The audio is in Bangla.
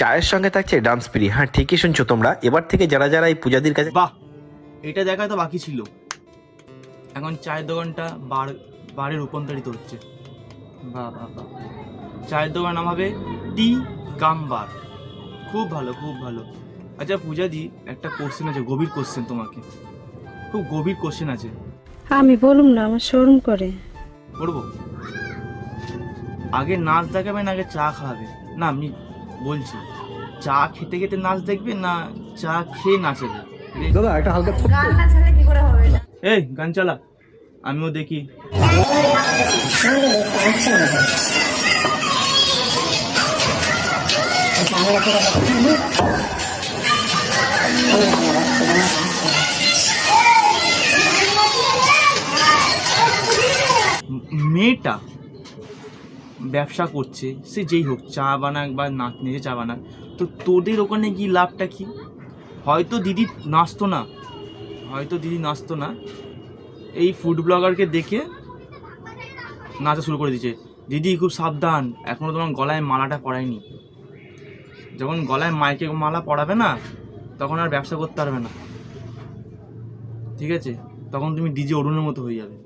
চায়ের সঙ্গে থাকছে ডান্স ফ্রি। হ্যাঁ, ঠিকই শুনছো তোমরা। এবার থেকে যারা যারা এই পূজাদির কাছে বাহ, এটা দেখা তো বাকি ছিল। এখন চায়ের দোকানটা বারে রূপান্তরিত হচ্ছে। বাহ বাহ বাহ, চায়ের দোকান নাম হবে টি কাম বার। খুব ভালো, খুব ভালো। আচ্ছা পূজাদি, একটা কোশ্চেন আছে, গভীর কোশ্চেন তোমাকে, খুব গভীর কোশ্চেন আছে। আমি বলুম না, আমার শরম করে। করবো? আগে নাচ দেখাবে না আগে চা খাওয়াবে? না, আমি বলছি, চা খেতে খেতে নাচ দেখবে না চা খেয়ে নাচবে? দাদা একটা হালকা গান না ছাড়লে কি করে হবে? এই গান চালা, আমিও দেখি। মেয়েটা ব্যবসা করছে, সে যেই হোক, চা বানাক বা নাচ নিজে চা বানাক, তো তোদের ওখানে কি লাভটা কি? হয়তো দিদি নাচতো না, এই ফুড ব্লগারকে দেখে নাচা শুরু করে দিয়েছে। দিদি খুব সাবধান, এখনও তোমার গলায় মালাটা পরায়নি। যখন গলায় মাইকে মালা পরাবে না, তখন আর ব্যবসা করতে পারবে না, ঠিক আছে? তখন তুমি ডিজে অরুণের মতো হয়ে যাবে।